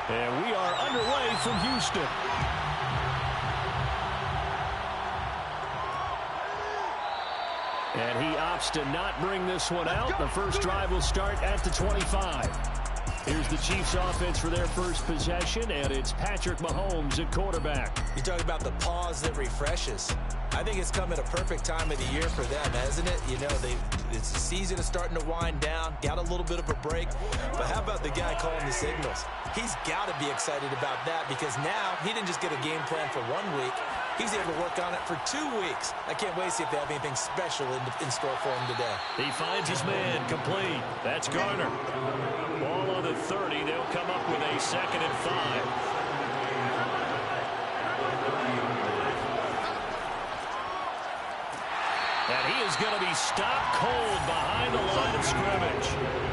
And we are underway from Houston. And he opts to not bring this one out. The first drive will start at the 25. Here's the Chiefs offense for their first possession, and it's Patrick Mahomes at quarterback. You talk about the pause that refreshes. I think it's come at a perfect time of the year for them, hasn't it? You know, it's the season is starting to wind down, got a little bit of a break. But how about the guy calling the signals? He's got to be excited about that because now he didn't just get a game plan for 1 week. He's able to work on it for 2 weeks. I can't wait to see if they have anything special in store for him today. He finds his man complete. That's Garner. Ball on the 30. They'll come up with a 2nd and 5. And he is going to be stopped cold behind the line of scrimmage.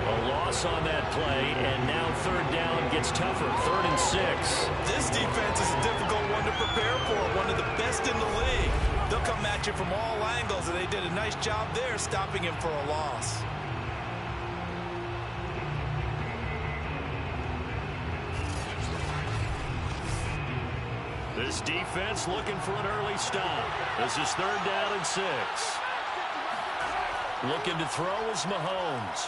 A loss on that play, and now 3rd down gets tougher. 3rd and 6. This defense is a difficult one to prepare for, one of the best in the league. They'll come at you from all angles, and they did a nice job there stopping him for a loss. This defense looking for an early stop. This is 3rd down and 6. Looking to throw is Mahomes.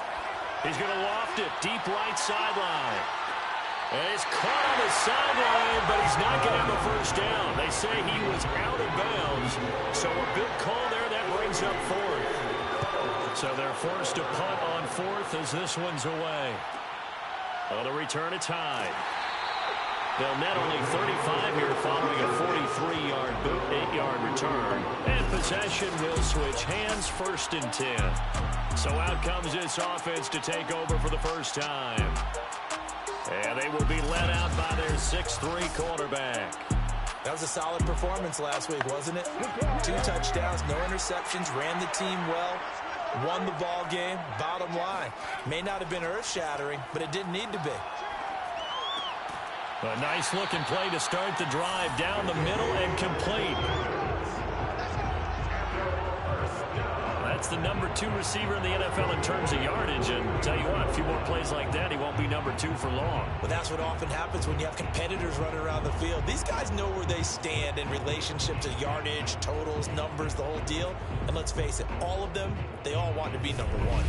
He's going to loft it deep right sideline. And he's caught on the sideline, but he's not going to have a first down. They say he was out of bounds. So a good call there. That brings up 4th. So they're forced to punt on 4th as this one's away. On the return, it's tied. They'll net only 35 here following a 43-yard boot, 8-yard return. And possession will switch hands, 1st and 10. So out comes this offense to take over for the first time. And they will be led out by their 6'3" quarterback. That was a solid performance last week, wasn't it? 2 touchdowns, no interceptions, ran the team well, won the ball game. Bottom line, may not have been earth-shattering, but it didn't need to be. A nice-looking play to start the drive down the middle and complete. That's the number 2 receiver in the NFL in terms of yardage. And tell you what, a few more plays like that, he won't be number 2 for long. Well, that's what often happens when you have competitors running around the field. These guys know where they stand in relationship to yardage, totals, numbers, the whole deal. And let's face it, all of them, they all want to be number 1.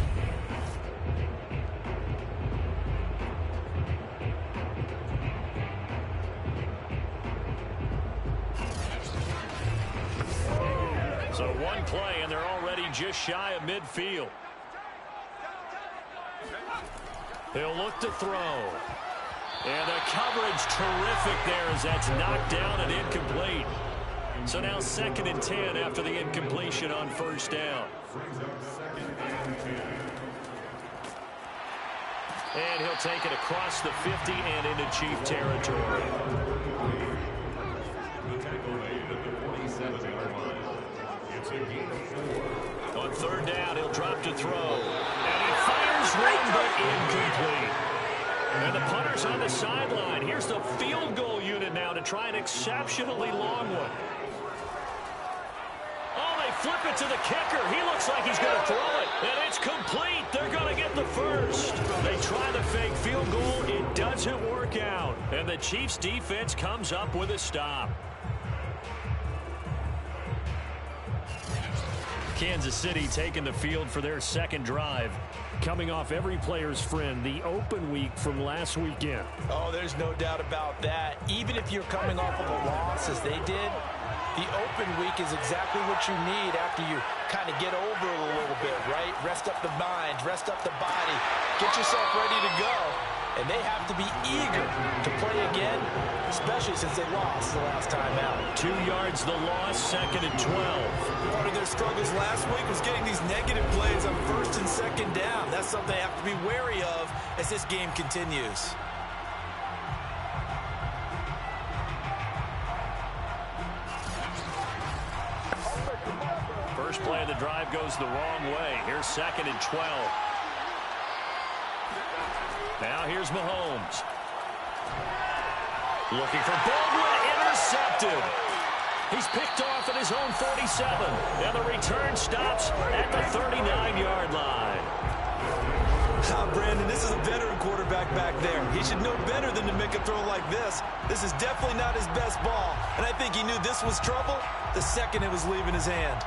So one play, and they're already just shy of midfield. He'll look to throw. And the coverage terrific there as that's knocked down and incomplete. So now 2nd and 10 after the incompletion on 1st down. And he'll take it across the 50 and into Chief territory. On 3rd down, he'll drop to throw. And he fires one, but incomplete. And the punter's on the sideline. Here's the field goal unit now to try an exceptionally long one. Oh, they flip it to the kicker. He looks like he's going to throw it. And it's complete. They're going to get the first. They try the fake field goal. It doesn't work out. And the Chiefs' defense comes up with a stop. Kansas City taking the field for their 2nd drive. Coming off every player's friend, the open week from last weekend. Oh, there's no doubt about that. Even if you're coming off of a loss as they did, the open week is exactly what you need after you kind of get over it a little bit, right? Rest up the mind, rest up the body, get yourself ready to go. And they have to be eager to play again, especially since they lost the last time out. 2 yards the loss, 2nd and 12. Part of their struggles last week was getting these negative plays on 1st and 2nd down. That's something they have to be wary of as this game continues. First play of the drive goes the wrong way. Here's 2nd and 12. Now here's Mahomes. Looking for Baldwin, intercepted. He's picked off at his own 47. And the return stops at the 39-yard line. Brandon, this is a veteran quarterback quarterback back there. He should know better than to make a throw like this. This is definitely not his best ball, and I think he knew this was trouble the second it was leaving his hand.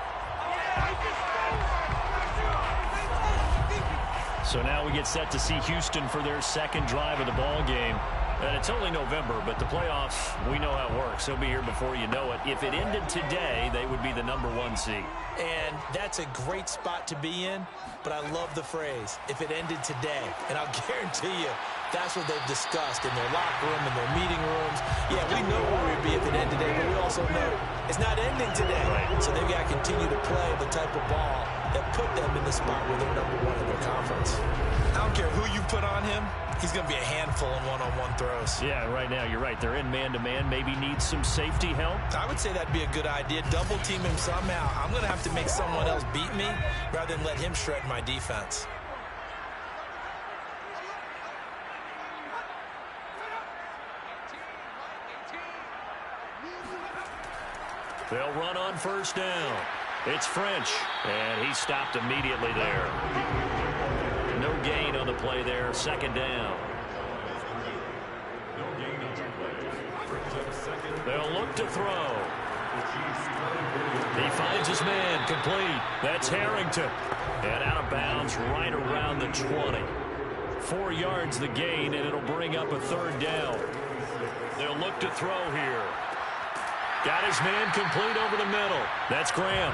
So now we get set to see Houston for their second drive of the ball game. And it's only November, but the playoffs, we know how it works. They'll be here before you know it. If it ended today, they would be the #1 seed. And that's a great spot to be in, but I love the phrase, if it ended today. And I'll guarantee you, that's what they've discussed in their locker room, in their meeting rooms. Yeah, we know where we'd be if it ended today, but we also know it's not ending today. Right. So they've got to continue to play the type of ball that put them in the spot where they're #1 in their conference. I don't care who you put on him. He's going to be a handful in one-on-one throws. Yeah, right now you're right. They're in man-to-man. Maybe need some safety help. I would say that'd be a good idea. Double team him somehow. I'm going to have to make someone else beat me rather than let him shred my defense. They'll run on first down. It's French, and he stopped immediately there. No gain on the play there. Second down. They'll look to throw. He finds his man complete. That's Harrington. And out of bounds right around the 20. 4 yards the gain, and it'll bring up a third down. They'll look to throw here. Got his man complete over the middle. That's Graham.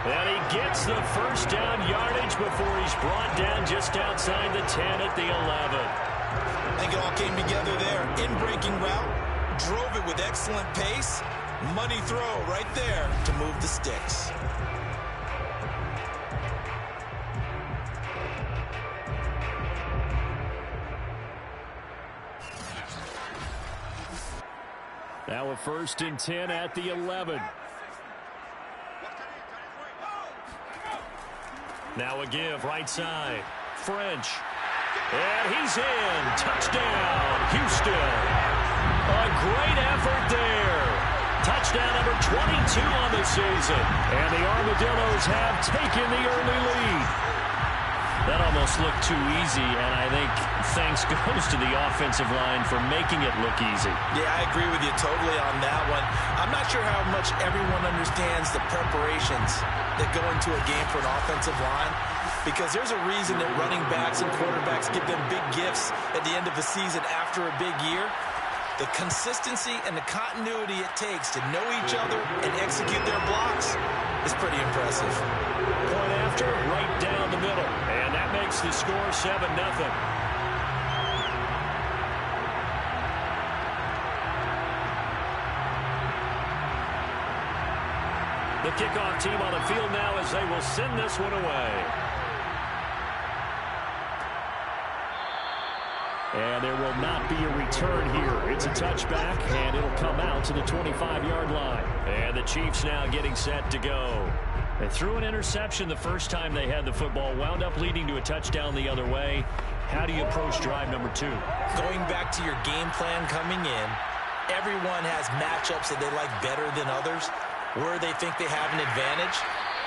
And he gets the first down yardage before he's brought down just outside the 10 at the 11. I think it all came together there. In-breaking route, drove it with excellent pace. Money throw right there to move the sticks. Now a 1st and 10 at the 11. Now a give right side. French. And he's in. Touchdown, Houston. A great effort there. Touchdown number 22 on the season. And the Armadillos have taken the early lead. That almost looked too easy, and I think thanks goes to the offensive line for making it look easy. Yeah, I agree with you totally on that one. I'm not sure how much everyone understands the preparations that go into a game for an offensive line, because there's a reason that running backs and quarterbacks give them big gifts at the end of the season after a big year. The consistency and the continuity it takes to know each other and execute their blocks is pretty impressive. Point after, right down the middle. And that makes the score 7-0. The kickoff team on the field now as they will send this one away. And there will not be a return here. It's a touchback, and it'll come out to the 25-yard line. And the Chiefs now getting set to go. They threw an interception the first time they had the football, wound up leading to a touchdown the other way. How do you approach drive number 2? Going back to your game plan coming in, everyone has matchups that they like better than others, where they think they have an advantage.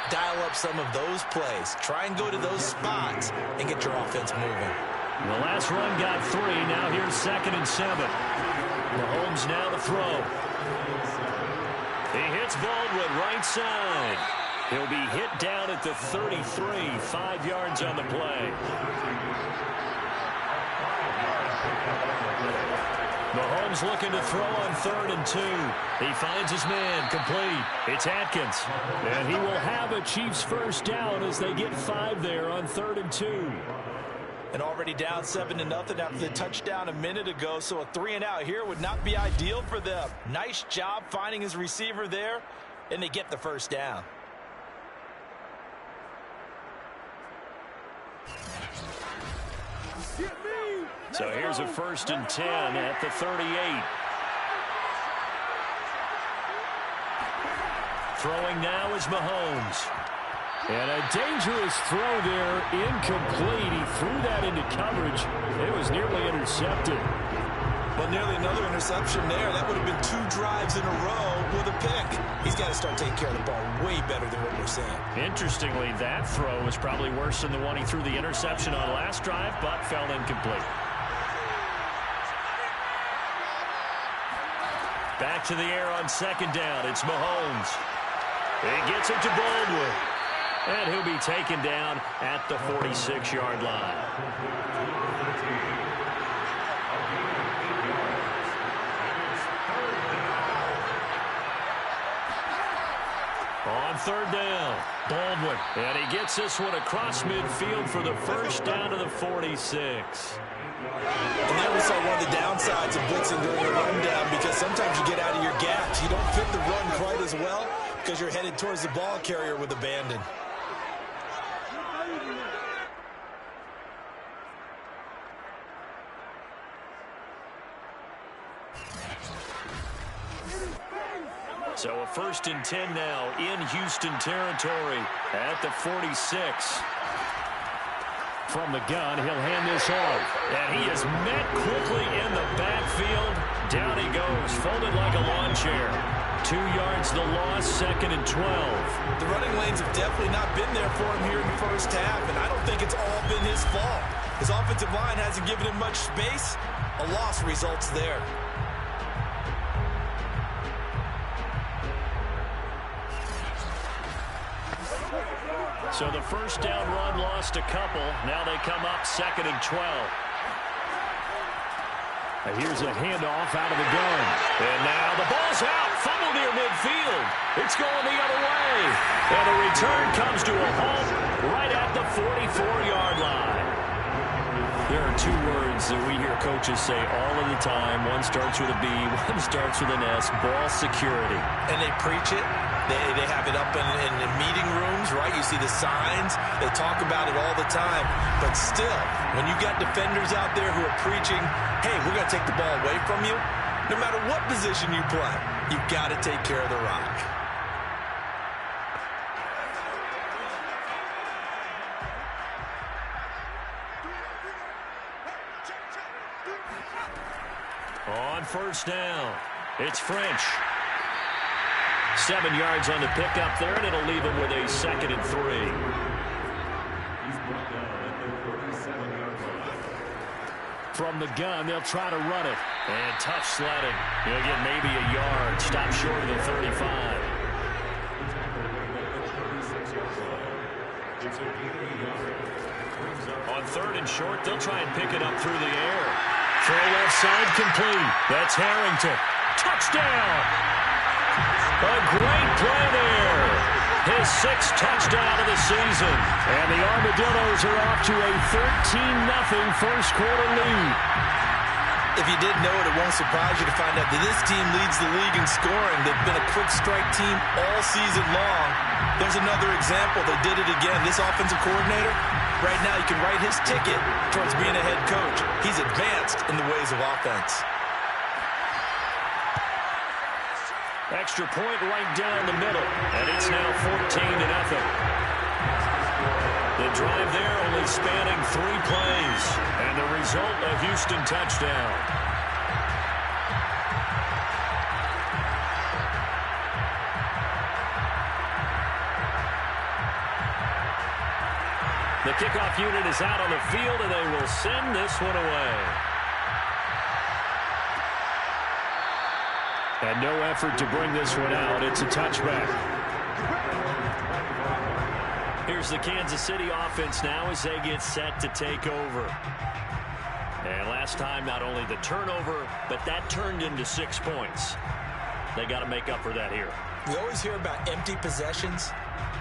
Dial up some of those plays. Try and go to those spots and get your offense moving. The last run got 3. Now here's 2nd and 7. Mahomes now to throw. He hits Baldwin right side. He'll be hit down at the 33, 5 yards on the play. Mahomes looking to throw on 3rd and 2. He finds his man complete. It's Atkins. And he will have a Chiefs first down as they get 5 there on 3rd and 2. And already down 7-0 after the touchdown a minute ago, so a 3-and-out here would not be ideal for them. Nice job finding his receiver there, and they get the first down. So here's a 1st and 10 at the 38. Throwing now is Mahomes. And a dangerous throw there, incomplete. He threw that into coverage. It was nearly intercepted. Well, nearly another interception there. That would have been 2 drives in a row with a pick. He's got to start taking care of the ball way better than what we're seeing. Interestingly, that throw was probably worse than the one he threw the interception on last drive, but fell incomplete. Back to the air on second down. It's Mahomes. He gets it to Baldwin. And he'll be taken down at the 46-yard line. On third down, Baldwin. And he gets this one across midfield for the first down to the 46. And there we saw one of the downsides of blitzing during a rundown, because sometimes you get out of your gaps. You don't fit the run quite as well because you're headed towards the ball carrier with abandon. So a 1st and 10 now in Houston territory at the 46. From the gun, he'll hand this off. And he is met quickly in the backfield. Down he goes, folded like a lawn chair. 2 yards the loss, 2nd and 12. The running lanes have definitely not been there for him here in the first half, and I don't think it's all been his fault. His offensive line hasn't given him much space. A loss results there. So the first down run lost a couple. Now they come up 2nd and 12. And here's a handoff out of the gun. And now the ball's out. Fumble near midfield. It's going the other way. And the return comes to a halt right at the 44-yard line. There are 2 words that we hear coaches say all of the time. One starts with a B, one starts with an S. Ball security. And they preach it. They have it up in meeting rooms, right? You see the signs. They talk about it all the time. But still, when you got defenders out there who are preaching, hey, we're going to take the ball away from you, no matter what position you play, you've got to take care of the rock. On first down, it's French. 7 yards on the pickup there, and it'll leave him with a 2nd and 3. From the gun, they'll try to run it. And tough sledding. He'll get maybe a yard. Stop short of the 35. On 3rd and short, they'll try and pick it up through the air. Throw left side complete. That's Harrington. Touchdown! A great play there. His 6th touchdown of the season. And the Armadillos are off to a 13-0 first quarter lead. If you didn't know it, it won't surprise you to find out that this team leads the league in scoring. They've been a quick strike team all season long. There's another example. They did it again. This offensive coordinator, right now, you can write his ticket towards being a head coach. He's advanced in the ways of offense. Extra point right down the middle, and it's now 14-0. The drive there only spanning 3 plays, and the result, a Houston touchdown. The kickoff unit is out on the field, and they will send this one away. And no effort to bring this one out. It's a touchback. Here's the Kansas City offense now as they get set to take over. And last time, not only the turnover, but that turned into 6 points. They got to make up for that here. We always hear about empty possessions,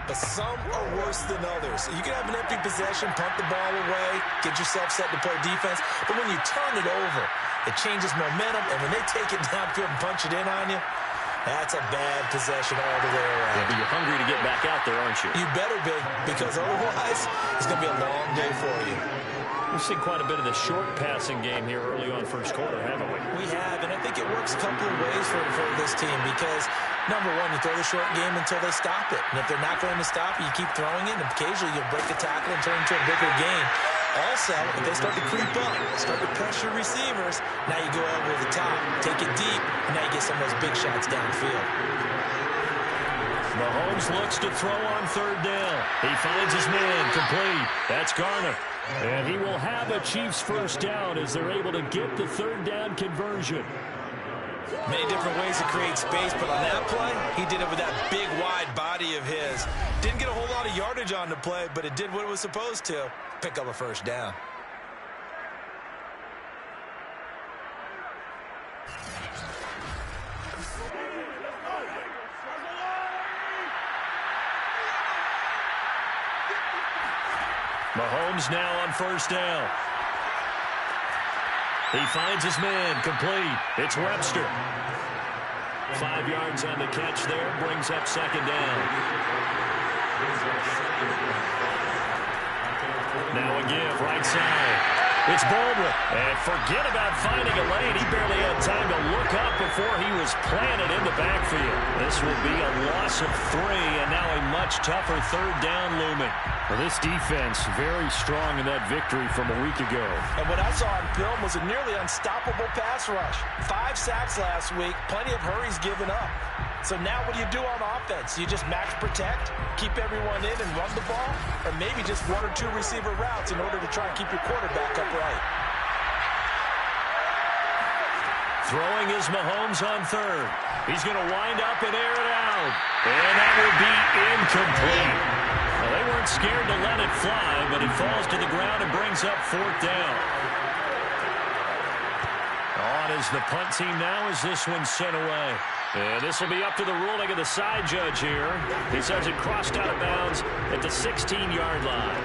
but some are worse than others. You can have an empty possession, punt the ball away, get yourself set to play defense, but when you turn it over, it changes momentum, and when they take it downfield and punch it in on you, that's a bad possession all the way around. Yeah, but you're hungry to get back out there, aren't you? You better be, because otherwise, it's going to be a long day for you. We've seen quite a bit of the short passing game here early on first quarter, haven't we? We have, and I think it works a couple of ways for this team because, number one, you throw the short game until they stop it. And if they're not going to stop it, you keep throwing it, and occasionally you'll break the tackle and turn it into a bigger game. Also, if they start to creep up, start to pressure receivers, now you go over the top, take it deep, and now you get some of those big shots downfield. Mahomes looks to throw on 3rd down. He finds his man complete. That's Garner. And he will have a Chiefs first down as they're able to get the 3rd down conversion. Many different ways to create space, but on that play, he did it with that big, wide body of his. Didn't get a whole lot of yardage on the play, but it did what it was supposed to. Pick up a first down. Mahomes now on first down. He finds his man, complete. It's Webster. 5 yards on the catch there, brings up second down. Now a give, right side. It's Baldwin. And forget about finding a lane. He barely had time to look up before he was planted in the backfield. This will be a loss of 3, and now a much tougher third down looming. Well, this defense very strong in that victory from a week ago. And what I saw on film was a nearly unstoppable pass rush. 5 sacks last week, plenty of hurries given up. So now what do you do on offense? You just max protect, keep everyone in and run the ball, or maybe just 1 or 2 receiver routes in order to try and keep your quarterback upright. Throwing is Mahomes on third. He's going to wind up and air it out. And that will be incomplete. Well, they weren't scared to let it fly, but it falls to the ground and brings up fourth down. On is the punt team now as this one's sent away. And this will be up to the ruling of the side judge here. He says it crossed out of bounds at the 16-yard line.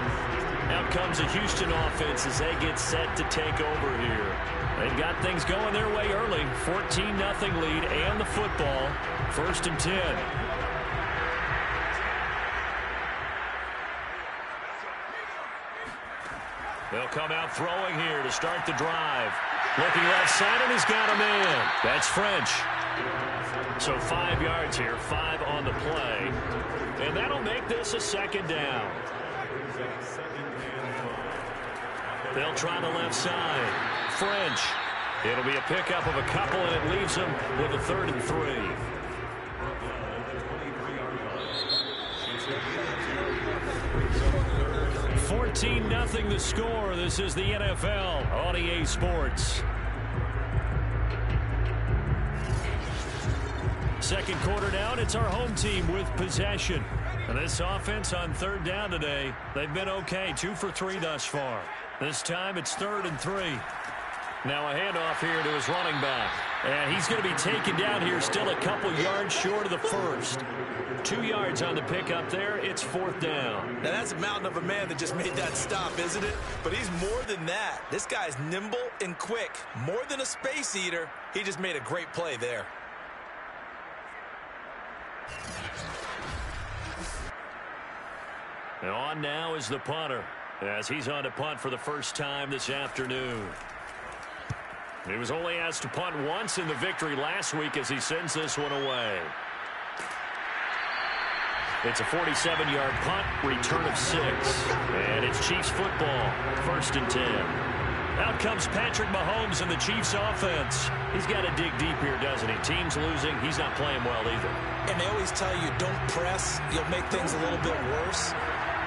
Out comes the Houston offense as they get set to take over here. They've got things going their way early. 14-0 lead and the football. 1st and 10. They'll come out throwing here to start the drive. Looking left side, and he's got a man. That's French. So 5 yards here, 5 on the play. And that'll make this a second down. They'll try the left side. French. It'll be a pickup of a couple, and it leaves them with a 3rd and 3. $14-0 the score. This is the NFL on EA Sports. Second quarter down, it's our home team with possession. And this offense on third down today, they've been okay, 2 for 3 thus far. This time it's 3rd and 3. Now a handoff here to his running back. And he's going to be taken down here still a couple yards short of the first. 2 yards on the pickup there. It's 4th down. Now that's a mountain of a man that just made that stop, isn't it? But he's more than that. This guy's nimble and quick. More than a space eater. He just made a great play there. And on now is the punter as he's on to punt for the first time this afternoon. He was only asked to punt once in the victory last week as he sends this one away. It's a 47-yard punt, return of 6. And it's Chiefs football, 1st and 10. Out comes Patrick Mahomes and the Chiefs offense. He's got to dig deep here, doesn't he? Team's losing. He's not playing well either. And they always tell you, don't press. You'll make things a little bit worse.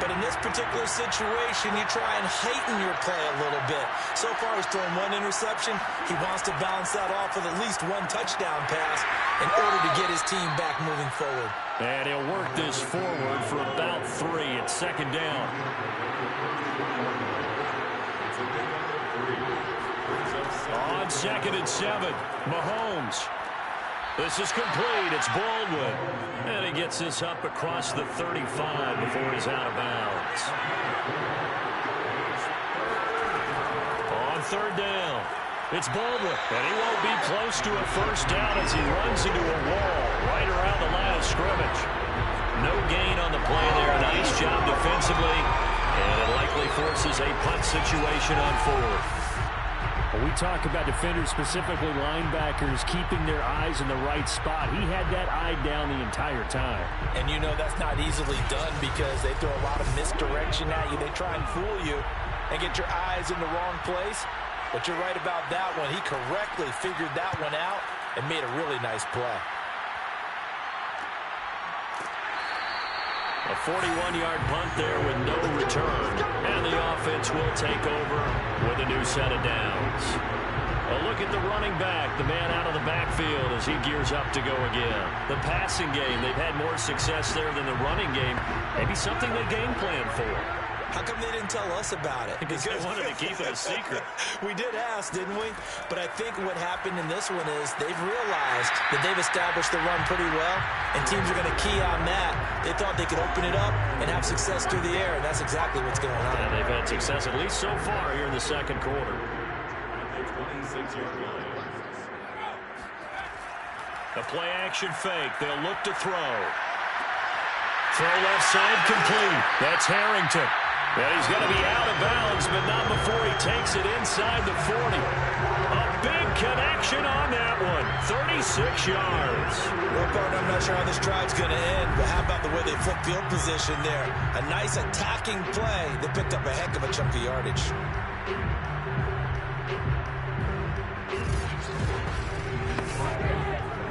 But in this particular situation, you try and heighten your play a little bit. So far, he's thrown 1 interception. He wants to balance that off with at least 1 touchdown pass in order to get his team back moving forward. And he'll work this forward for about 3. It's 2nd down. On 2nd and 7, Mahomes. This is complete. It's Baldwin. And he gets this up across the 35 before he's out of bounds. On 3rd down, it's Baldwin. And he won't be close to a first down as he runs into a wall right around the line of scrimmage. No gain on the play there. Nice job defensively. And it likely forces a punt situation on 4th. We talk about defenders, specifically linebackers, keeping their eyes in the right spot. He had that eye down the entire time. And you know that's not easily done because they throw a lot of misdirection at you. They try and fool you and get your eyes in the wrong place. But you're right about that one. He correctly figured that one out and made a really nice play. A 41-yard punt there with no return. And the offense will take over with a new set of downs. A look at the running back, the man out of the backfield as he gears up to go again. The passing game, they've had more success there than the running game. Maybe something they game plan for. How come they didn't tell us about it? Because they wanted to keep it a secret. We did ask, didn't we? But I think what happened in this one is they've realized that they've established the run pretty well, and teams are going to key on that. They thought they could open it up and have success through the air, and that's exactly what's going on. And they've had success at least so far here in the second quarter. The play-action fake. They'll look to throw. Throw left side complete. That's Harrington. And he's going to be out of bounds, but not before he takes it inside the 40. A big connection on that one. 36 yards. Well, partner, I'm not sure how this drive's going to end, but how about the way they flip field position there? A nice attacking play. They picked up a heck of a chunk of yardage.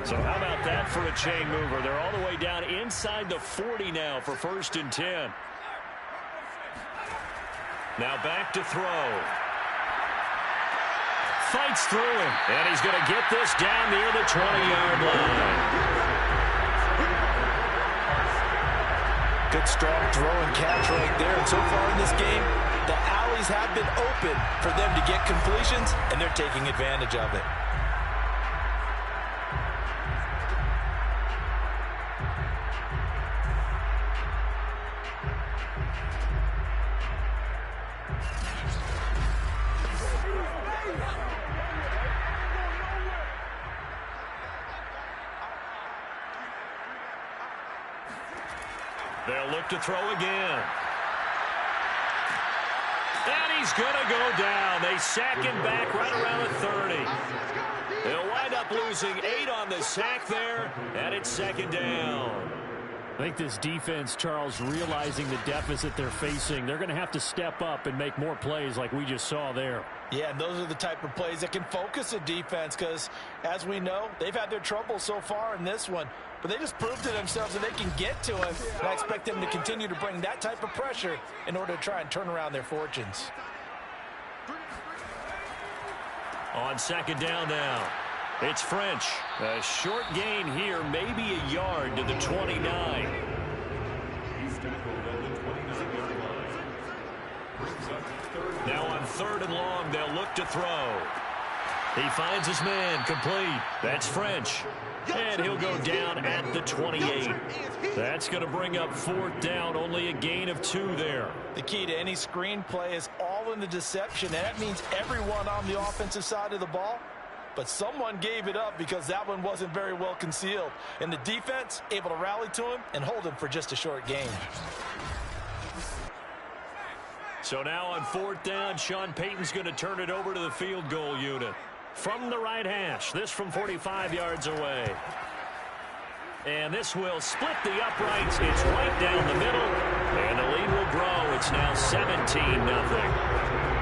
So how about that for a chain mover? They're all the way down inside the 40 now for 1st and 10. Now back to throw. Fights through him. And he's going to get this down near the 20-yard line. Good strong throw and catch right there. And so far in this game, the alleys have been open for them to get completions, and they're taking advantage of it. They'll look to throw again. And he's going to go down. They sack him back right around the 30. They'll wind up losing 8 on the sack there, and it's 2nd down. I think this defense, Charles, realizing the deficit they're facing, they're going to have to step up and make more plays like we just saw there. Yeah, and those are the type of plays that can focus a defense because, as we know, they've had their trouble so far in this one. But they just proved to themselves that they can get to him. And I expect them to continue to bring that type of pressure in order to try and turn around their fortunes. On 2nd down now, it's French. A short gain here, maybe a yard to the 29. Now on 3rd and long, they'll look to throw. He finds his man complete. That's French. And he'll go down at the 28. That's going to bring up 4th down, only a gain of 2 there. The key to any screen play is all in the deception, and that means everyone on the offensive side of the ball. But someone gave it up because that one wasn't very well concealed. And the defense able to rally to him and hold him for just a short gain. So now on 4th down, Sean Payton's going to turn it over to the field goal unit. From the right hash, this from 45 yards away. And this will split the uprights. It's right down the middle. And the lead will grow. It's now 17-0.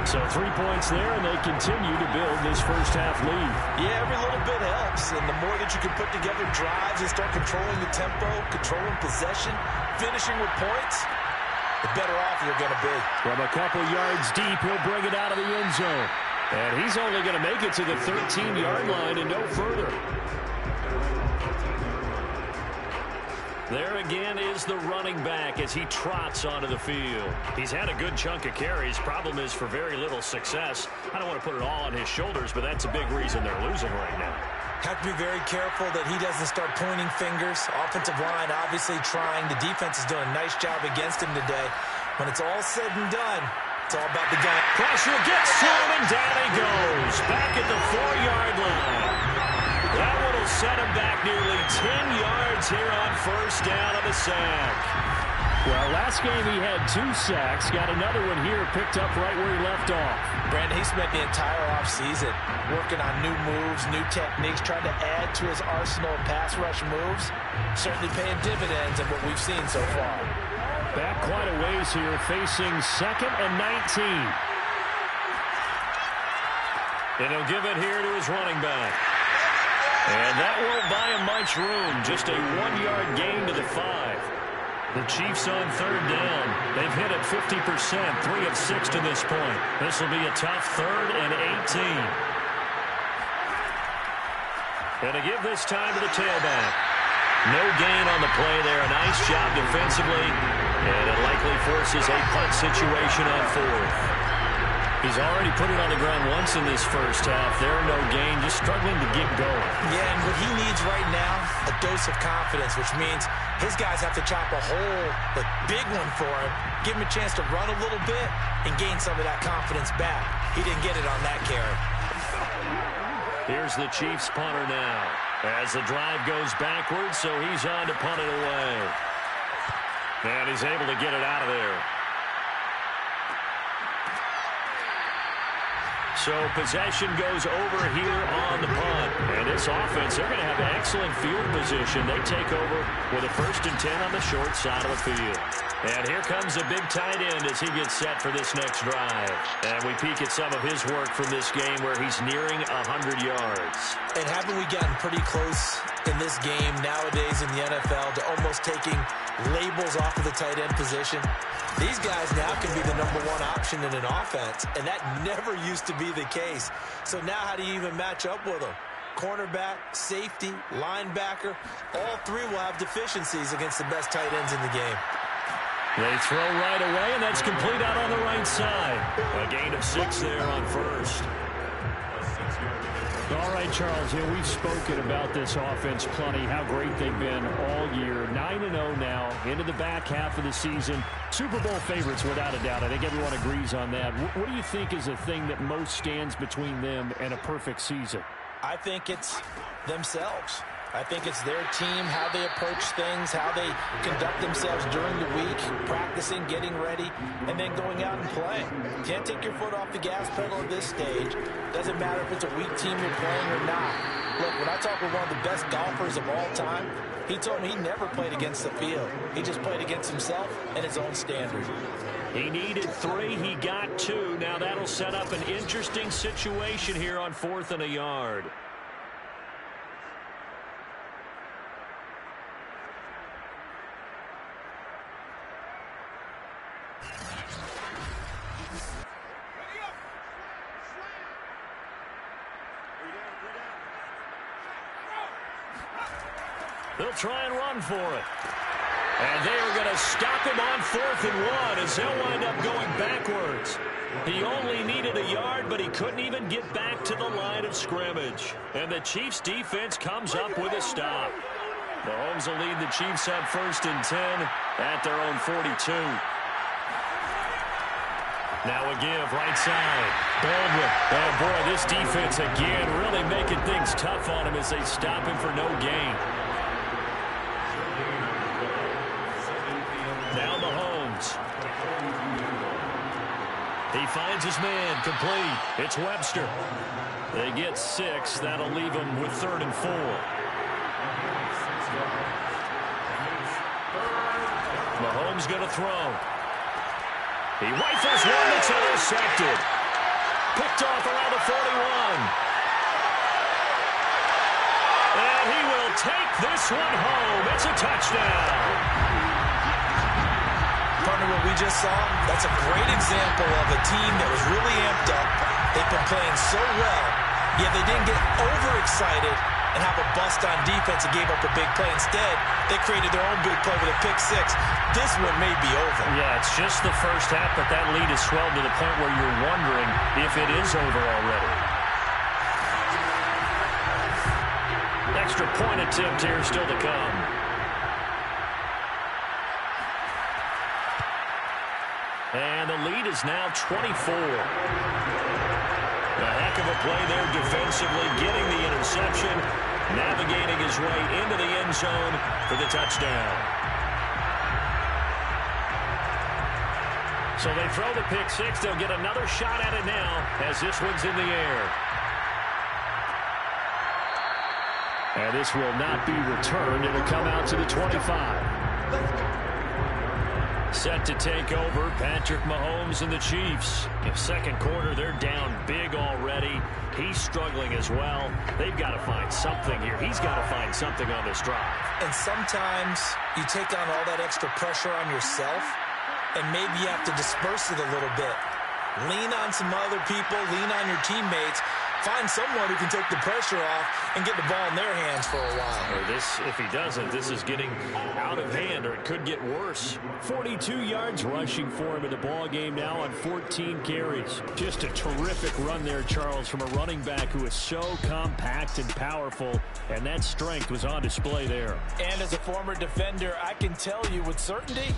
So 3 points there, and they continue to build this first half lead. Yeah, every little bit helps. And the more that you can put together drives and start controlling the tempo, controlling possession, finishing with points, the better off you're going to be. From a couple yards deep, he'll bring it out of the end zone. And he's only going to make it to the 13-yard line and no further. There again is the running back as he trots onto the field. He's had a good chunk of carries. Problem is for very little success. I don't want to put it all on his shoulders, but that's a big reason they're losing right now. Have to be very careful that he doesn't start pointing fingers. Offensive line obviously trying. The defense is doing a nice job against him today. When it's all said and done, it's all about the guy. Pressure gets to him, and down he goes. Back at the 4-yard line. That one will set him back nearly 10 yards here on 1st down of the sack. Well, last game he had 2 sacks. Got another one here picked up right where he left off. Brandon, he spent the entire offseason working on new moves, new techniques, trying to add to his arsenal of pass rush moves. Certainly paying dividends in what we've seen so far. Back quite a ways here, facing 2nd and 19. And he'll give it here to his running back. And that won't buy him much room. Just a 1-yard gain to the 5. The Chiefs on 3rd down. They've hit it 50%, 3 of 6 to this point. This will be a tough 3rd and 18. And to give this time to the tailback. No gain on the play there. A nice job defensively. And it likely forces a punt situation on fourth. He's already put it on the ground once in this first half. There, no gain, just struggling to get going. Yeah, and what he needs right now, a dose of confidence, which means his guys have to chop a hole, a big one for him, give him a chance to run a little bit and gain some of that confidence back. He didn't get it on that carry. Here's the Chiefs punter now. As the drive goes backwards, so he's on to punt it away. And he's able to get it out of there. So possession goes over here on the punt. And this offense, they're going to have excellent field position. They take over with a 1st and 10 on the short side of the field. And here comes a big tight end as he gets set for this next drive. And we peek at some of his work from this game where he's nearing 100 yards. And haven't we gotten pretty close in this game nowadays in the NFL to almost taking labels off of the tight end position? These guys now can be the #1 option in an offense, and that never used to be the case. So now how do you even match up with them? Cornerback, safety, linebacker, all three will have deficiencies against the best tight ends in the game. They throw right away, and that's complete out on the right side. A gain of 6 there on first. All right, Charles, we've spoken about this offense plenty, how great they've been all year. 9-0 now, into the back half of the season. Super Bowl favorites, without a doubt. I think everyone agrees on that. What do you think is the thing that most stands between them and a perfect season? I think it's themselves. I think it's their team, how they approach things, how they conduct themselves during the week, practicing, getting ready, and then going out and playing. Can't take your foot off the gas pedal at this stage. Doesn't matter if it's a weak team you're playing or not. Look, when I talk with one of the best golfers of all time, he told me he never played against the field. He just played against himself and his own standard. He needed 3. He got 2. Now that'll set up an interesting situation here on 4th and a yard. They'll try and run for it. And they are going to stop him on 4th and 1 as they'll wind up going backwards. He only needed a yard, but he couldn't even get back to the line of scrimmage. And the Chiefs defense comes up with a stop. Mahomes will lead the Chiefs on 1st and 10 at their own 42. Now a give, right side. Baldwin. Oh, boy, this defense again really making things tough on him as they stop him for no gain. Now Mahomes. He finds his man, complete. It's Webster. They get 6. That'll leave them with 3rd and 4. Mahomes going to throw. He rifles one that's intercepted. Picked off around the 41. And he will take this one home. It's a touchdown. Partner, what we just saw, that's a great example of a team that was really amped up. They've been playing so well, yet they didn't get overexcited and have a bust on defense and gave up a big play. Instead, they created their own big play with a pick 6. This one may be over. Yeah, it's just the first half, but that lead has swelled to the point where you're wondering if it is over already. Extra point attempt here still to come. And the lead is now 24. A heck of a play there defensively, getting the interception, navigating his way into the end zone for the touchdown. So they throw the pick 6. They'll get another shot at it now as this one's in the air. And this will not be returned. It'll come out to the 25. Set to take over, Patrick Mahomes and the Chiefs. In second quarter, they're down big already. He's struggling as well. They've got to find something here. He's got to find something on this drive. And sometimes you take on all that extra pressure on yourself, and maybe you have to disperse it a little bit. Lean on some other people, lean on your teammates, find someone who can take the pressure off and get the ball in their hands for a while. Or this, if he doesn't, this is getting out of hand, or it could get worse. 42 yards rushing for him in the ball game now on 14 carries. Just a terrific run there, Charles, from a running back who is so compact and powerful, and that strength was on display there. And as a former defender, I can tell you with certainty,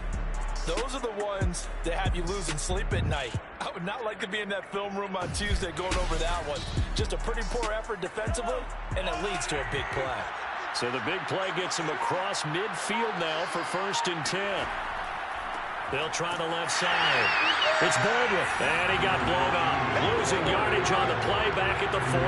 those are the ones that have you losing sleep at night. I would not like to be in that film room on Tuesday going over that one. Just a pretty poor effort defensively, and it leads to a big play. So the big play gets him across midfield now for 1st and 10. They'll try the left side. It's Baldwin, and he got blown up. Losing yardage on the play back at the 44.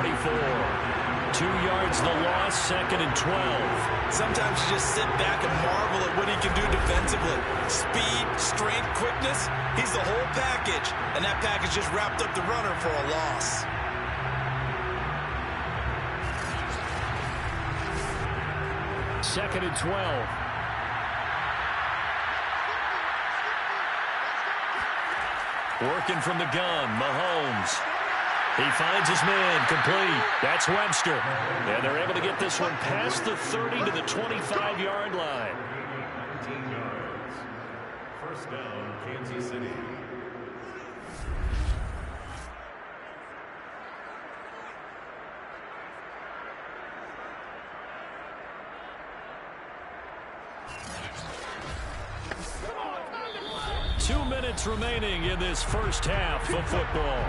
2 yards the loss, 2nd and 12. Sometimes you just sit back and marvel at what he can do defensively. Speed, strength, quickness, he's the whole package. And that package just wrapped up the runner for a loss. Second and 12. Working from the gun, Mahomes. He finds his man, complete. That's Webster. And they're able to get this one past the 30 to the 25-yard line. 19 yards. First down, Kansas City. Two minutes remaining in this first half of football.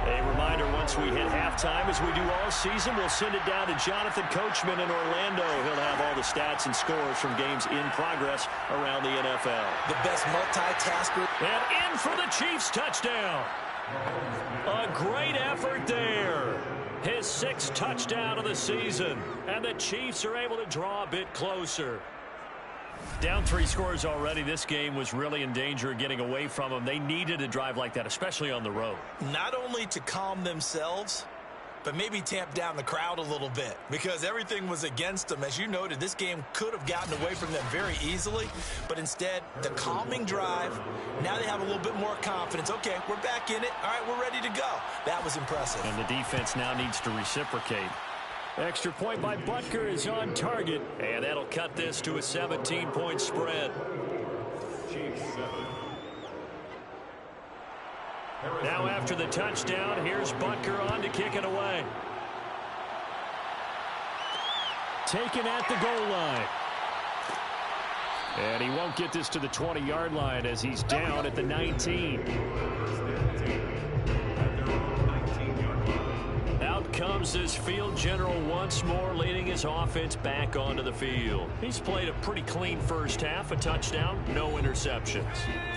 A reminder, once we hit halftime, as we do all season, we'll send it down to Jonathan Coachman in Orlando. He'll have all the stats and scores from games in progress around the NFL. The best multitasker. And in for the Chiefs touchdown. A great effort there. His 6th touchdown of the season. And the Chiefs are able to draw a bit closer. Down 3 scores already. This game was really in danger of getting away from them. They needed a drive like that, especially on the road. Not only to calm themselves, but maybe tamp down the crowd a little bit, because everything was against them. As you noted, this game could have gotten away from them very easily, but instead, the calming drive, now they have a little bit more confidence. Okay, we're back in it. All right, we're ready to go. That was impressive. And the defense now needs to reciprocate. Extra point by Butker is on target, and that'll cut this to a 17-point spread. Chiefs 7. Now after the touchdown, here's Butker on to kick it away. Taken at the goal line. And he won't get this to the 20-yard line as he's down at the 19. Out comes this field general once more, leading his offense back onto the field. He's played a pretty clean first half, a touchdown, no interceptions.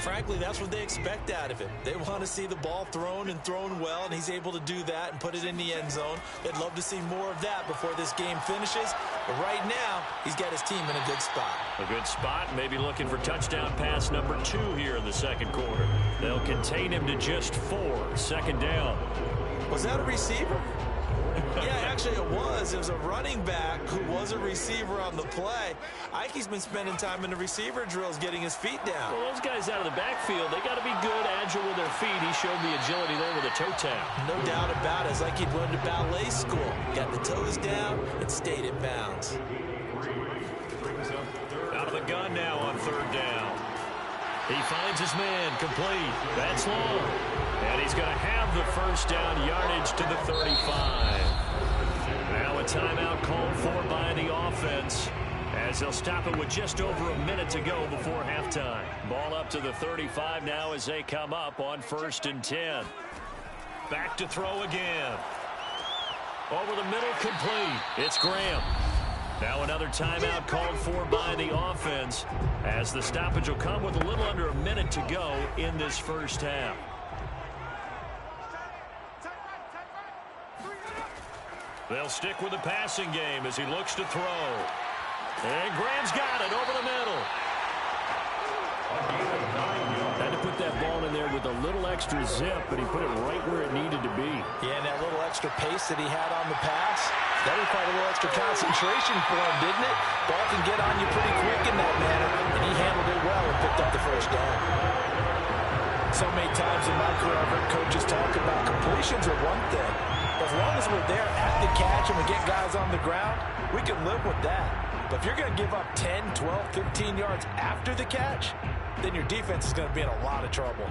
Frankly, that's what they expect out of him. They want to see the ball thrown and thrown well, and he's able to do that and put it in the end zone. They'd love to see more of that before this game finishes. But right now, he's got his team in a good spot. A good spot, maybe looking for touchdown pass number 2 here in the second quarter. They'll contain him to just 4, 2nd down. Was that a receiver? Yeah, actually it was. It was a running back who was a receiver on the play. Ike's been spending time in the receiver drills getting his feet down. Well, those guys out of the backfield, they got to be good, agile with their feet. He showed the agility there with a toe tap. No doubt about it. It's like he'd run to ballet school. Got the toes down and stayed in bounds. Out of the gun now on 3rd down. He finds his man, complete. That's long. And he's going to have the first down, yardage to the 35. Now a timeout called for by the offense, as they'll stop it with just over a minute to go before halftime. Ball up to the 35 now as they come up on 1st and 10. Back to throw again. Over the middle, complete. It's Graham. Now another timeout called for by the offense, as the stoppage will come with a little under a minute to go in this first half. They'll stick with the passing game as he looks to throw. And Graham's got it over the middle. Had to put that ball in there with a little extra zip, but he put it right where it needed to be. Yeah, and that little extra pace that he had on the pass, that required a little extra concentration for him, didn't it? Ball can get on you pretty quick in that manner, and he handled it well and picked up the first down. so many times in my career I've heard coaches talk about completions are one thing. As long as we're there at the catch and we get guys on the ground, we can live with that. But if you're going to give up 10, 12, 15 yards after the catch, then your defense is going to be in a lot of trouble.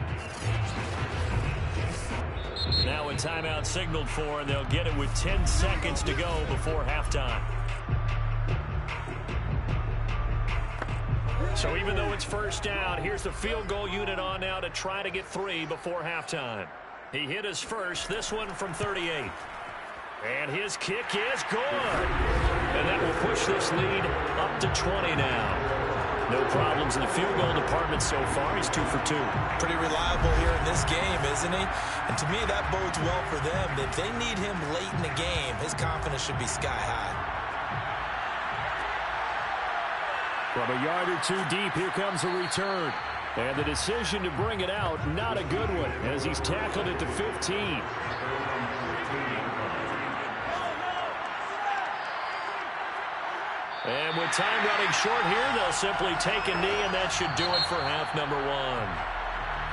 Now a timeout signaled for, and they'll get it with 10 seconds to go before halftime. So even though it's first down, here's the field goal unit on now to try to get 3 before halftime. He hit his first, this one from 38. And his kick is good. And that will push this lead up to 20 now. No problems in the field goal department so far. He's 2 for 2. Pretty reliable here in this game, isn't he? And to me, that bodes well for them. If they need him late in the game, his confidence should be sky high. From a yard or 2 deep, here comes a return. And the decision to bring it out, not a good one, as he's tackled it to 15. And with time running short here, they'll simply take a knee, and that should do it for half number 1.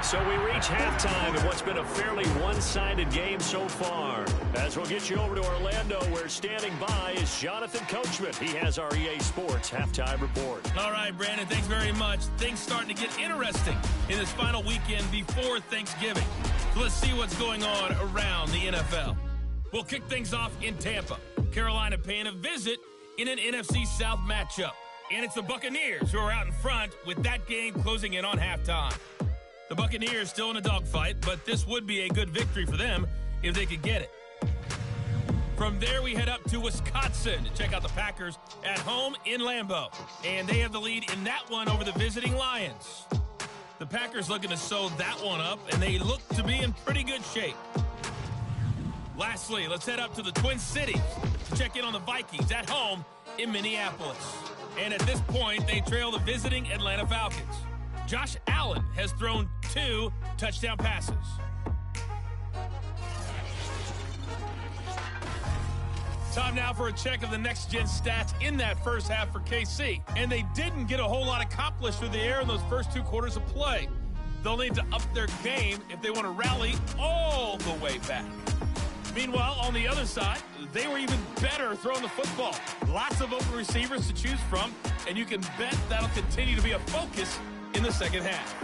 So we reach halftime in what's been a fairly one-sided game so far. As we'll get you over to Orlando, where standing by is Jonathan Coachman. He has our EA Sports Halftime Report. All right, Brandon, thanks very much. Things starting to get interesting in this final weekend before Thanksgiving. So let's see what's going on around the NFL. We'll kick things off in Tampa. Carolina paying a visit in an NFC South matchup. And it's the Buccaneers who are out in front with that game closing in on halftime. The Buccaneers still in a dogfight, but this would be a good victory for them if they could get it. From there, we head up to Wisconsin to check out the Packers at home in Lambeau. And they have the lead in that one over the visiting Lions. The Packers looking to sew that one up, and they look to be in pretty good shape. Lastly, let's head up to the Twin Cities to check in on the Vikings at home in Minneapolis. And at this point, they trail the visiting Atlanta Falcons. Josh Allen has thrown 2 touchdown passes. Time now for a check of the next-gen stats in that first half for KC. And they didn't get a whole lot accomplished through the air in those first 2 quarters of play. They'll need to up their game if they want to rally all the way back. Meanwhile, on the other side, they were even better throwing the football. Lots of open receivers to choose from, and you can bet that'll continue to be a focus in the second half.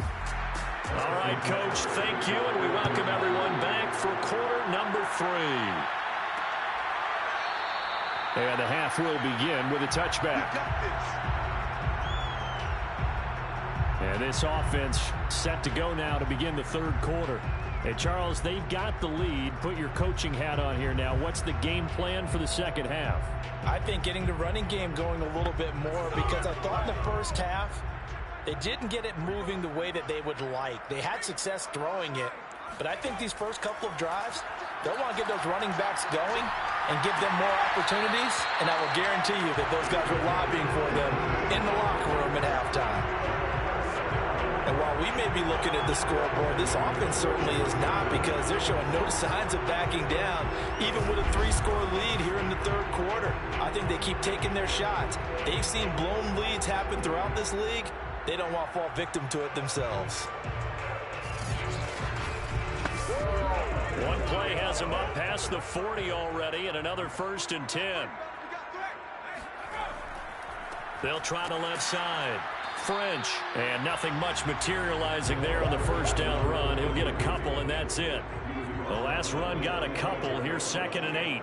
All right, Coach, thank you, and we welcome everyone back for quarter number 3. And the half will begin with a touchback. And this offense set to go now to begin the third quarter. Hey, Charles, they've got the lead. Put your coaching hat on here now. What's the game plan for the second half? I think getting the running game going a little bit more, because I thought in the first half they didn't get it moving the way that they would like. They had success throwing it, but I think these first couple of drives, they'll want to get those running backs going and give them more opportunities, and I will guarantee you that those guys were lobbying for them in the locker room at halftime. And while we may be looking at the scoreboard, this offense certainly is not, because they're showing no signs of backing down, even with a 3-score lead here in the third quarter. I think they keep taking their shots. They've seen blown leads happen throughout this league. They don't want to fall victim to it themselves. One play has them up past the 40 already, and another 1st and 10. They'll try the left side. French, and nothing much materializing there on the first down run. He'll get a couple, and that's it. The last run got a couple. Here's 2nd and 8.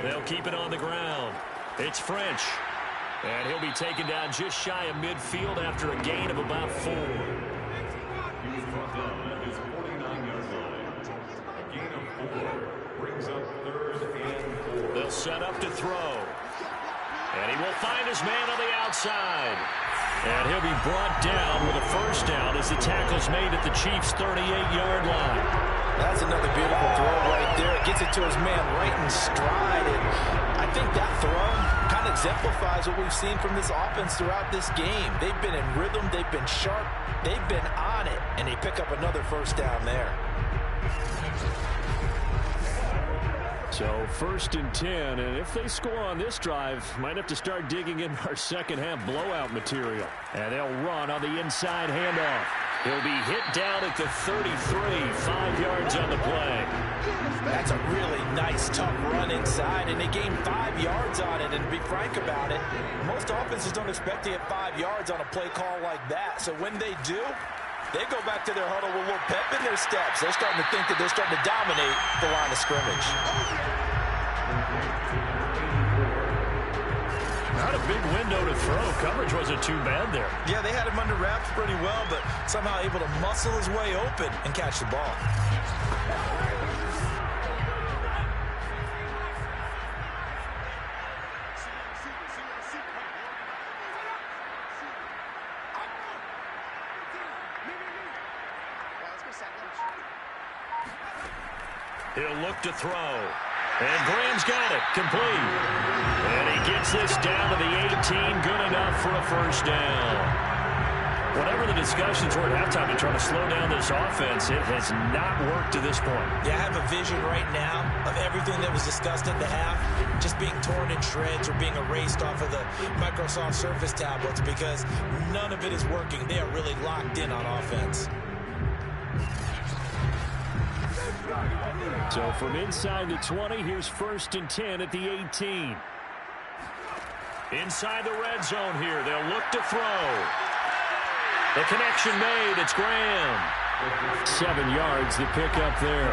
They'll keep it on the ground. It's French, and he'll be taken down just shy of midfield after a gain of about 4. They'll set up to throw. And he will find his man on the outside. And he'll be brought down with a first down as the tackle's made at the Chiefs' 38-yard line. That's another beautiful throw right there. It gets it to his man right in stride. And I think that throw kind of exemplifies what we've seen from this offense throughout this game. They've been in rhythm. They've been sharp. They've been on it. And they pick up another first down there. So 1st and 10, and if they score on this drive, might have to start digging in our second half blowout material. And they'll run on the inside handoff. He'll be hit down at the 33, 5 yards on the play. That's a really nice, tough run inside, and they gained 5 yards on it. And to be frank about it, most offenses don't expect to get 5 yards on a play call like that. So when they do, they go back to their huddle with a little pep in their steps. They're starting to think that they're starting to dominate the line of scrimmage. Not a big window to throw. Coverage wasn't too bad there. Yeah, they had him under wraps pretty well, but somehow able to muscle his way open and catch the ball. He'll look to throw. And Graham's got it. Complete. And he gets this down to the 18. Good enough for a first down. Whatever the discussions were at halftime to try to slow down this offense, it has not worked to this point. Yeah, I have a vision right now of everything that was discussed at the half just being torn in shreds or being erased off of the Microsoft Surface tablets because none of it is working. They are really locked in on offense. So from inside the 20, here's 1st and 10 at the 18. Inside the red zone here. They'll look to throw. The connection made. It's Graham. 7 yards, the pickup there.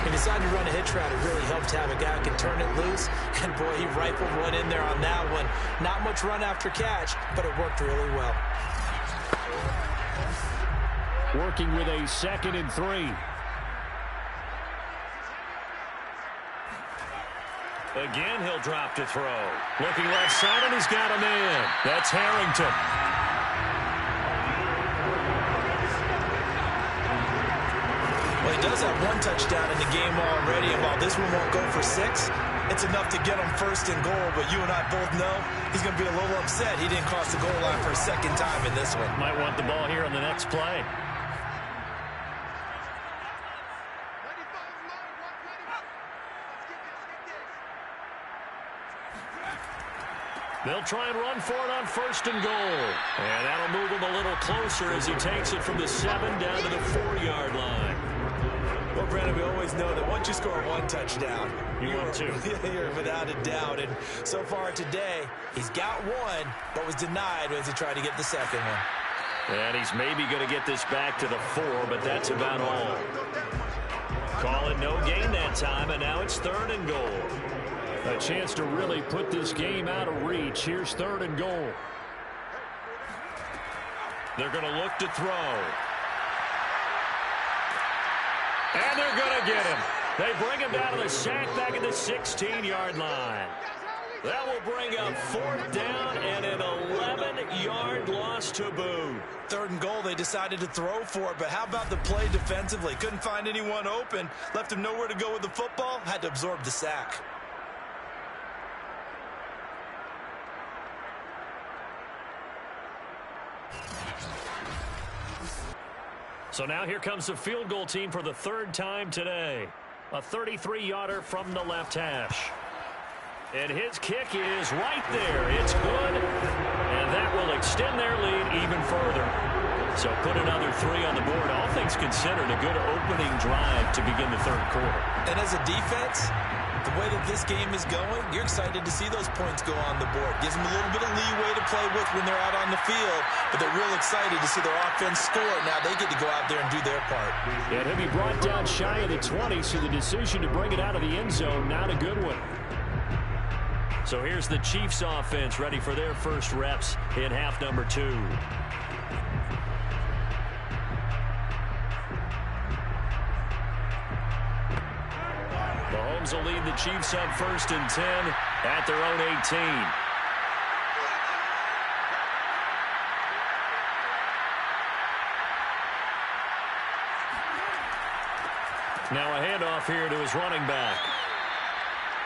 He decided to run a hitch route. It really helped to have a guy who can turn it loose. And, boy, he rifled one in there on that one. Not much run after catch, but it worked really well. Working with a 2nd and 3. Again, he'll drop to throw. Looking left side, and he's got a man. That's Harrington. Well, he does have 1 touchdown in the game already, and while this one won't go for 6, it's enough to get him 1st and goal. But you and I both know he's going to be a little upset he didn't cross the goal line for a 2nd time in this one. Might want the ball here on the next play. They'll try and run for it on 1st and goal. And that'll move him a little closer as he takes it from the 7 down to the 4-yard line. Well, Brandon, we always know that once you score 1 touchdown, you're 2. You're without a doubt. And so far today, he's got 1, but was denied as he tried to get the 2nd one. And he's maybe going to get this back to the 4, but that's about all. Call it no gain that time, and now it's 3rd and goal. A chance to really put this game out of reach. Here's 3rd and goal. They're going to look to throw. And they're going to get him. They bring him down to the sack back at the 16-yard line. That will bring up 4th down and an 11-yard loss to boot. 3rd and goal, they decided to throw for it, but how about the play defensively? Couldn't find anyone open, left him nowhere to go with the football, had to absorb the sack. So now here comes the field goal team for the 3rd time today. A 33-yarder from the left hash. And his kick is right there. It's good. And that will extend their lead even further. So put another 3 on the board. All things considered, a good opening drive to begin the 3rd quarter. And as a defense, the way that this game is going, you're excited to see those points go on the board. Gives them a little bit of leeway to play with when they're out on the field, but they're real excited to see their offense score. Now they get to go out there and do their part. Yeah, he'll be brought down shy of the 20, so the decision to bring it out of the end zone, not a good one. So here's the Chiefs offense ready for their first reps in half number 2. Mahomes will lead the Chiefs up 1st and 10 at their own 18. Now a handoff here to his running back.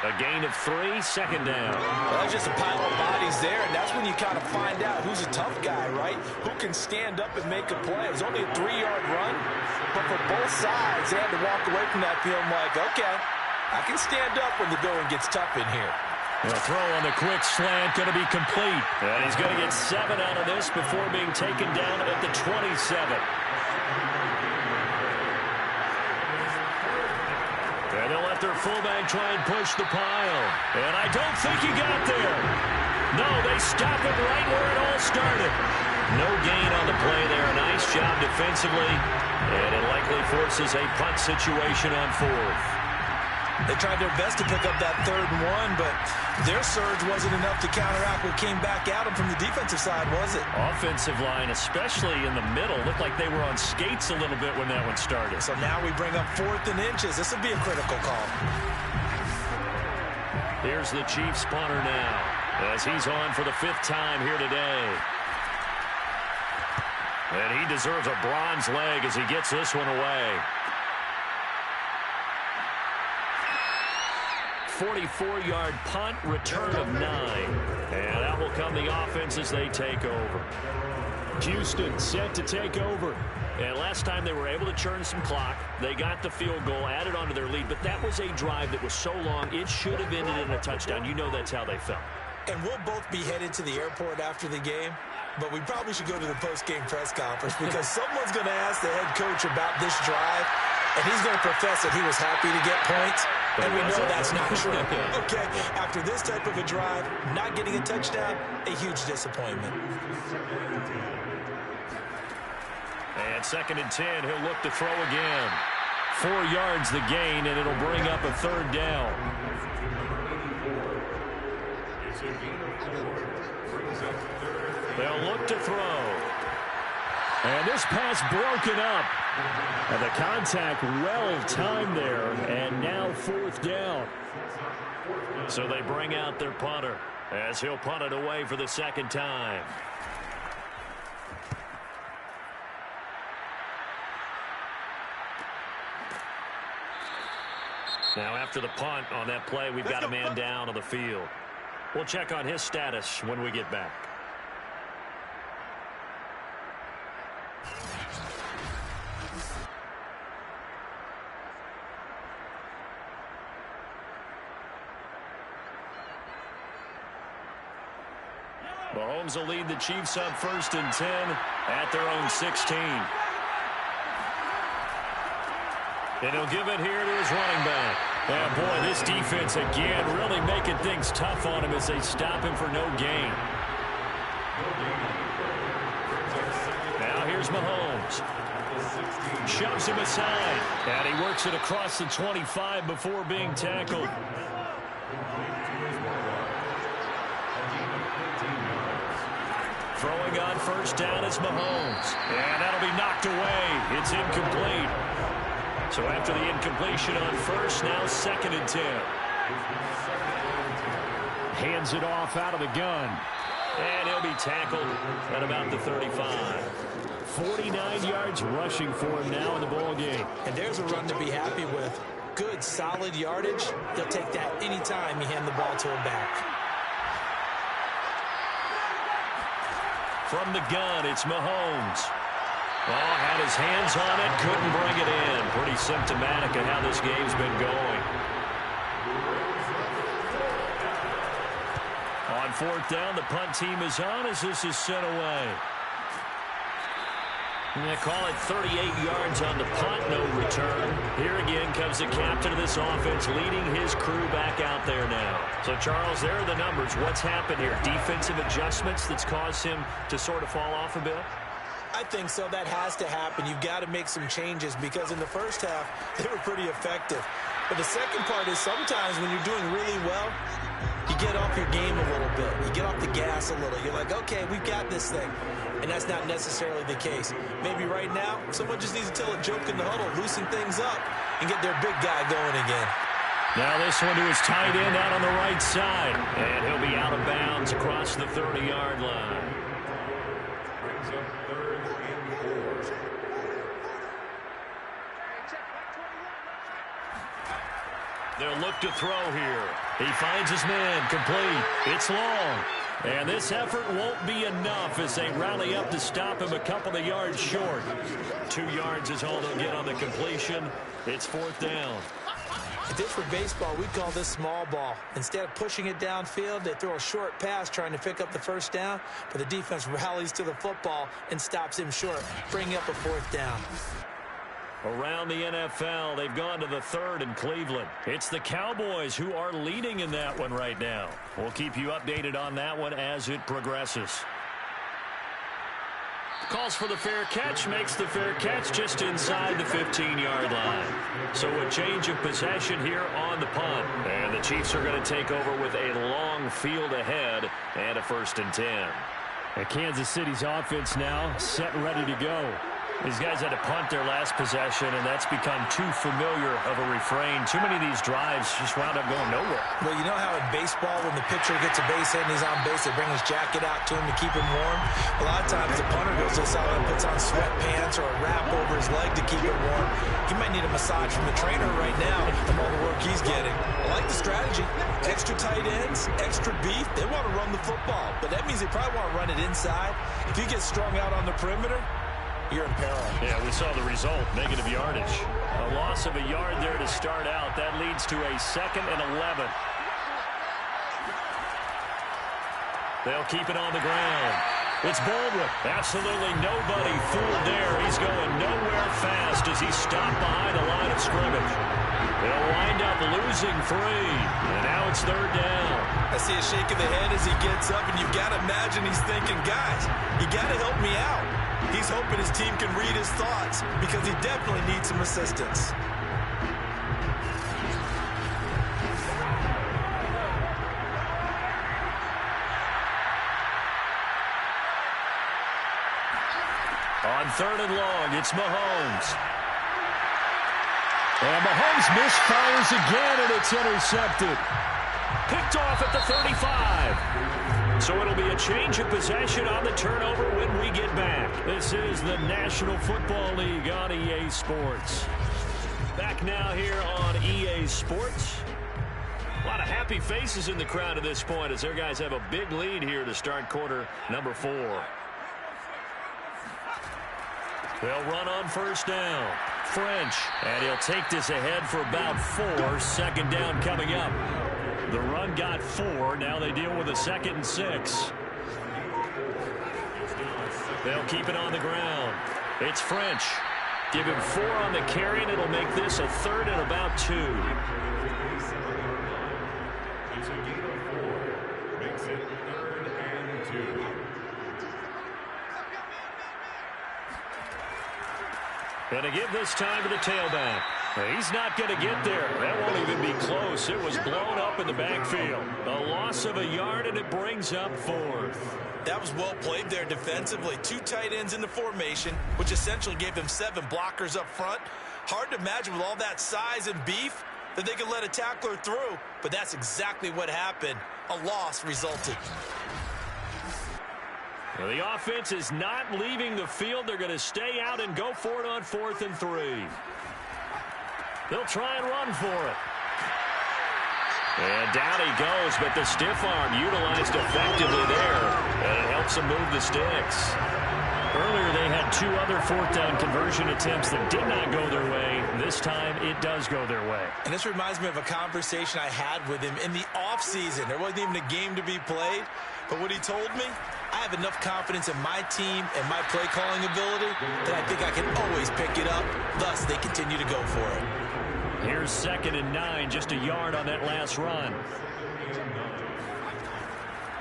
A gain of 3, 2nd down. Well, there's just a pile of bodies there, and that's when you kind of find out who's a tough guy, right? Who can stand up and make a play. It was only a 3-yard run, but for both sides, they had to walk away from that feeling like, okay, I can stand up when the going gets tough in here. The throw on the quick slant going to be complete. And he's going to get 7 out of this before being taken down at the 27. And they'll let their fullback try and push the pile. And I don't think he got there. No, they stop it right where it all started. No gain on the play there. Nice job defensively. And it likely forces a punt situation on 4th. They tried their best to pick up that 3rd and 1, but their surge wasn't enough to counteract what came back at them from the defensive side, was it? Offensive line, especially in the middle, looked like they were on skates a little bit when that one started. So now we bring up 4th and inches. This would be a critical call. Here's the Chiefs punter now, as he's on for the 5th time here today. And he deserves a bronze leg as he gets this one away. 44-yard punt, return of 9. And that will come the offense as they take over. Houston set to take over. And last time they were able to churn some clock. They got the field goal, added onto their lead. But that was a drive that was so long, it should have ended in a touchdown. You know that's how they felt. And we'll both be headed to the airport after the game. But we probably should go to the post-game press conference because someone's going to ask the head coach about this drive. And he's going to profess that he was happy to get points. And we know that's not true. Okay, after this type of a drive, not getting a touchdown, a huge disappointment. And 2nd and 10, he'll look to throw again. 4 yards the gain, and it'll bring up a 3rd down. They'll look to throw. And this pass broken up. And the contact well timed there, and now 4th down. So they bring out their punter as he'll punt it away for the 2nd time. Now after the punt on that play, we've got a man down on the field. We'll check on his status when we get back. Mahomes will lead the Chiefs up 1st and 10 at their own 16. And he'll give it here to his running back. And boy, this defense again really making things tough on him as they stop him for no gain. Now here's Mahomes. Shoves him aside. And he works it across the 25 before being tackled. Throwing on 1st down is Mahomes. And that'll be knocked away. It's incomplete. So after the incompletion on 1st, now 2nd and 10. Hands it off out of the gun. And he'll be tackled at about the 35. 49 yards rushing for him now in the ball game. And there's a run to be happy with. Good, solid yardage. He'll take that anytime you hand the ball to him back. From the gun, it's Mahomes. Oh, had his hands on it, couldn't bring it in. Pretty symptomatic of how this game's been going. On 4th down, the punt team is on as this is sent away. And they call it 38 yards on the punt, no return. Here again comes the captain of this offense leading his crew back out there now. So, Charles, there are the numbers. What's happened here? Defensive adjustments that's caused him to sort of fall off a bit? I think so. That has to happen. You've got to make some changes because in the first half, they were pretty effective. But the second part is sometimes when you're doing really well, you get off your game a little bit. You get off the gas a little. You're like, okay, we've got this thing. And that's not necessarily the case. Maybe right now, someone just needs to tell a joke in the huddle, loosen things up, and get their big guy going again. Now this one to his tight end out on the right side. And he'll be out of bounds across the 30-yard line. They'll look to throw here. He finds his man complete. It's long. And this effort won't be enough as they rally up to stop him a couple of yards short. 2 yards is all they'll get on the completion. It's 4th down. If this were baseball, we'd call this small ball. Instead of pushing it downfield, they throw a short pass trying to pick up the 1st down, but the defense rallies to the football and stops him short, bringing up a 4th down. Around the NFL, they've gone to the 3rd in Cleveland. It's the Cowboys who are leading in that one right now. We'll keep you updated on that one as it progresses. Calls for the fair catch, makes the fair catch just inside the 15-yard line. So a change of possession here on the punt. And the Chiefs are going to take over with a long field ahead and a 1st and 10. And Kansas City's offense now set and ready to go. These guys had to punt their last possession, and that's become too familiar of a refrain. Too many of these drives just wound up going nowhere. Well, you know how in baseball, when the pitcher gets a base hit and he's on base, they bring his jacket out to him to keep him warm? A lot of times the punter goes this out and puts on sweatpants or a wrap over his leg to keep it warm. He might need a massage from the trainer right now from all the work he's getting. I like the strategy. Extra tight ends, extra beef. They want to run the football, but that means they probably want to run it inside. If you get strung out on the perimeter, you're in peril. Yeah, we saw the result, negative yardage. A loss of a yard there to start out. That leads to a 2nd and 11. They'll keep it on the ground. It's Baldwin. Absolutely nobody fooled there. He's going nowhere fast as he's stopped behind the line of scrimmage. They'll wind up losing 3. And now it's 3rd down. I see a shake of the head as he gets up, and you've got to imagine he's thinking, guys, you got to help me out. He's hoping his team can read his thoughts because he definitely needs some assistance. On 3rd and long, it's Mahomes. And Mahomes misfires again, and it's intercepted. Picked off at the 35. So it'll be a change of possession on the turnover when we get back. This is the National Football League on EA Sports. Back now here on EA Sports. A lot of happy faces in the crowd at this point as their guys have a big lead here to start quarter number 4. They'll run on 1st down. French, and he'll take this ahead for about 4. 2nd down coming up. The run got 4. Now they deal with a 2nd and 6. They'll keep it on the ground. It's French. Give him 4 on the carry, and it'll make this a 3rd and about 2. Makes it 3rd and 2. Going to give this time to the tailback. He's not going to get there. That won't even be close. It was blown up in the backfield. A loss of a yard, and it brings up 4th. That was well played there defensively. 2 tight ends in the formation, which essentially gave them 7 blockers up front. Hard to imagine with all that size and beef that they could let a tackler through, but that's exactly what happened. A loss resulted. Well, the offense is not leaving the field. They're going to stay out and go for it on 4th and 3. They'll try and run for it. And down he goes, but the stiff arm utilized effectively there, and it helps them move the sticks. Earlier they had 2 other 4th down conversion attempts that did not go their way. This time it does go their way. And this reminds me of a conversation I had with him in the offseason. There wasn't even a game to be played, but what he told me, I have enough confidence in my team and my play calling ability that I think I can always pick it up. Thus, they continue to go for it. Here's 2nd and 9, just a yard on that last run.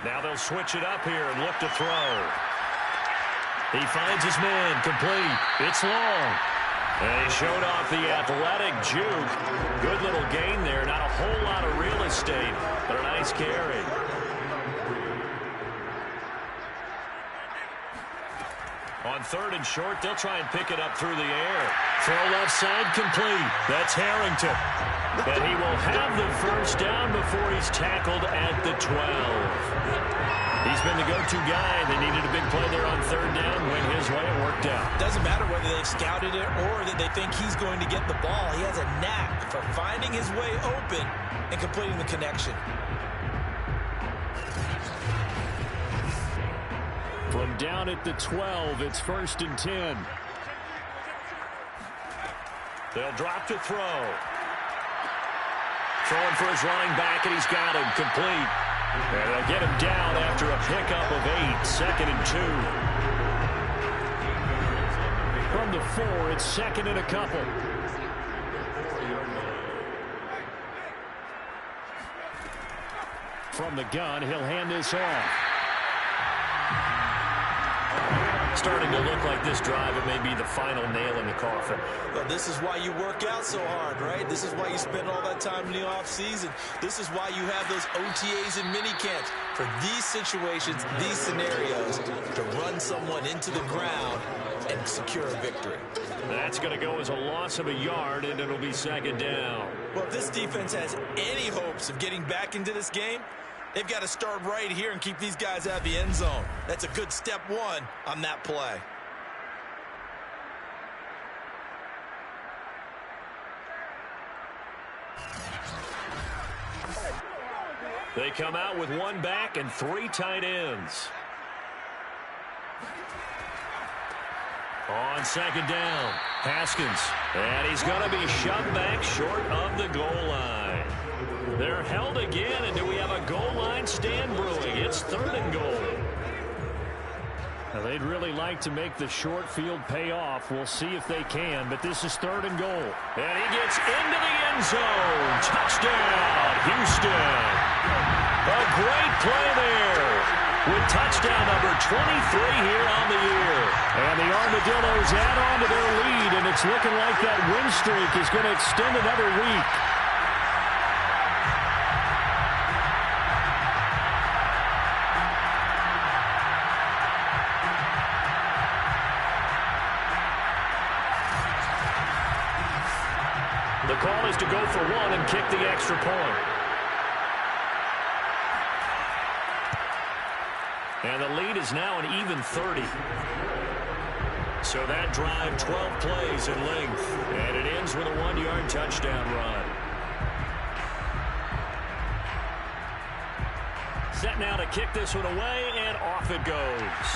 Now they'll switch it up here and look to throw. He finds his man, complete. It's long. And he showed off the athletic juke. Good little gain there. Not a whole lot of real estate, but a nice carry. On 3rd and short, they'll try and pick it up through the air. Throw left side complete. That's Harrington. And he will have the 1st down before he's tackled at the 12. He's been the go-to guy. They needed a big play there on 3rd down. Went his way. It worked out. Doesn't matter whether they've scouted it or that they think he's going to get the ball. He has a knack for finding his way open and completing the connection. From down at the 12, it's 1st and 10. They'll drop to throw. Throwing for his running back, and he's got him complete. And they'll get him down after a pickup of 8, 2nd and 2. From the 4, it's 2nd and a couple. From the gun, he'll hand this off. Starting to look like this drive, it may be the final nail in the coffin. Well, this is why you work out so hard, right? This is why you spend all that time in the offseason. This is why you have those OTAs and mini camps. For these situations, these scenarios, to run someone into the ground and secure a victory. That's going to go as a loss of a yard, and it'll be 2nd down. Well, if this defense has any hopes of getting back into this game, they've got to start right here and keep these guys out of the end zone. That's a good step 1 on that play. They come out with 1 back and 3 tight ends. On 2nd down, Haskins. And he's going to be shoved back short of the goal line. They're held again, and do we have a goal line stand brewing? It's 3rd and goal. Now, they'd really like to make the short field pay off. We'll see if they can, but this is 3rd and goal. And he gets into the end zone. Touchdown, Houston. A great play there with touchdown number 23 here on the year. And the Armadillos add on to their lead, and it's looking like that win streak is going to extend another week. The call is to go for 1 and kick the extra point. And the lead is now an even 30. So that drive, 12 plays in length. And it ends with a 1-yard touchdown run. Set now to kick this one away, and off it goes.